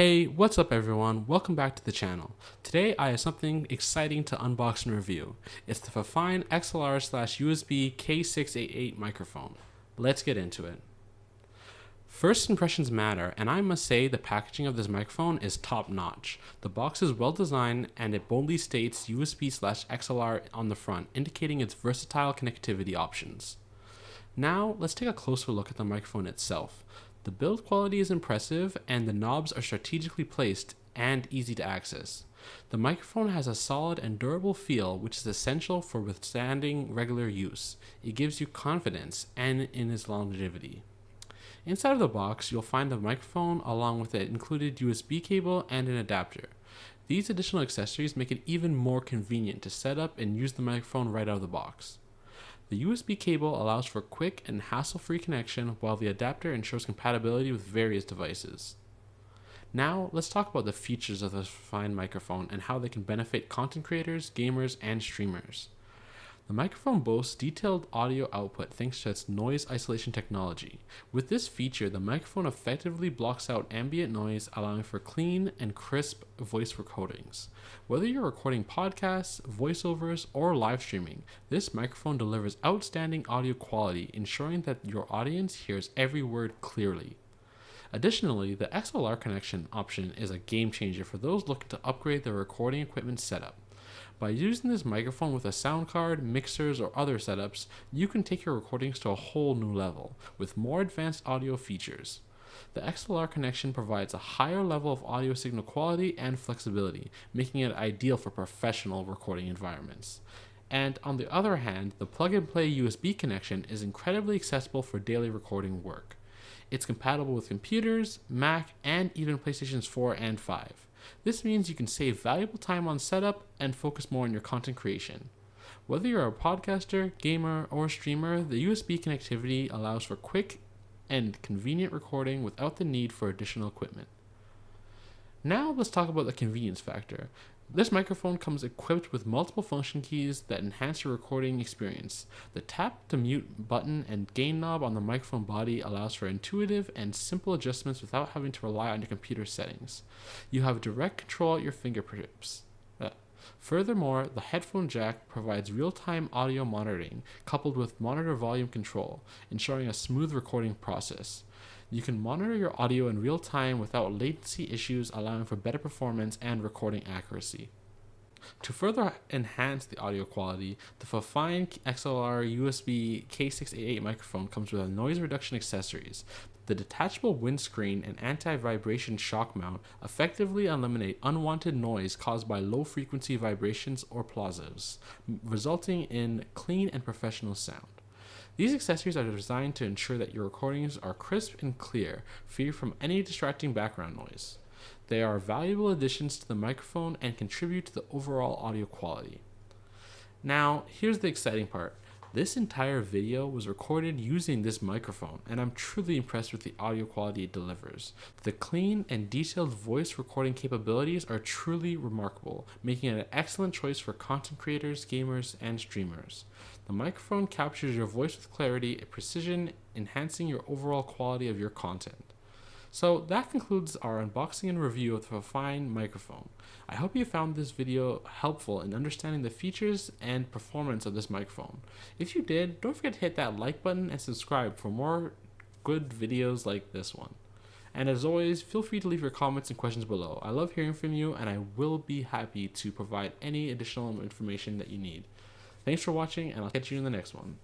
Hey, what's up everyone? Welcome back to the channel. Today I have something exciting to unbox and review. It's the Fifine XLR/USB K688 microphone. Let's get into it. First impressions matter, and I must say the packaging of this microphone is top notch. The box is well designed and it boldly states USB/XLR on the front, indicating its versatile connectivity options. Now, let's take a closer look at the microphone itself. The build quality is impressive and the knobs are strategically placed and easy to access. The microphone has a solid and durable feel, which is essential for withstanding regular use. It gives you confidence and in its longevity. Inside of the box, you'll find the microphone along with an included USB cable and an adapter. These additional accessories make it even more convenient to set up and use the microphone right out of the box. The USB cable allows for quick and hassle-free connection, while the adapter ensures compatibility with various devices. Now, let's talk about the features of the Fifine microphone and how they can benefit content creators, gamers, and streamers. The microphone boasts detailed audio output thanks to its noise isolation technology. With this feature, the microphone effectively blocks out ambient noise, allowing for clean and crisp voice recordings. Whether you're recording podcasts, voiceovers, or live streaming, this microphone delivers outstanding audio quality, ensuring that your audience hears every word clearly. Additionally, the XLR connection option is a game changer for those looking to upgrade their recording equipment setup. By using this microphone with a sound card, mixers, or other setups, you can take your recordings to a whole new level with more advanced audio features. The XLR connection provides a higher level of audio signal quality and flexibility, making it ideal for professional recording environments. And on the other hand, the plug-and-play USB connection is incredibly accessible for daily recording work. It's compatible with computers, Mac, and even PlayStations 4 and 5. This means you can save valuable time on setup and focus more on your content creation. Whether you're a podcaster, gamer, or streamer, the USB connectivity allows for quick and convenient recording without the need for additional equipment. Now let's talk about the convenience factor. This microphone comes equipped with multiple function keys that enhance your recording experience. The tap to mute button and gain knob on the microphone body allows for intuitive and simple adjustments without having to rely on your computer settings. You have direct control at your fingertips. Furthermore, the headphone jack provides real-time audio monitoring coupled with monitor volume control, ensuring a smooth recording process. You can monitor your audio in real time without latency issues, allowing for better performance and recording accuracy. To further enhance the audio quality, the Fifine XLR USB K688 microphone comes with a noise reduction accessories. The detachable windscreen and anti-vibration shock mount effectively eliminate unwanted noise caused by low-frequency vibrations or plosives, resulting in clean and professional sound. These accessories are designed to ensure that your recordings are crisp and clear, free from any distracting background noise. They are valuable additions to the microphone and contribute to the overall audio quality. Now, here's the exciting part. This entire video was recorded using this microphone, and I'm truly impressed with the audio quality it delivers. The clean and detailed voice recording capabilities are truly remarkable, making it an excellent choice for content creators, gamers, and streamers. The microphone captures your voice with clarity and precision, enhancing your overall quality of your content. So that concludes our unboxing and review of the Fifine microphone. I hope you found this video helpful in understanding the features and performance of this microphone. If you did, don't forget to hit that like button and subscribe for more good videos like this one. And as always, feel free to leave your comments and questions below. I love hearing from you, and I will be happy to provide any additional information that you need. Thanks for watching, and I'll catch you in the next one.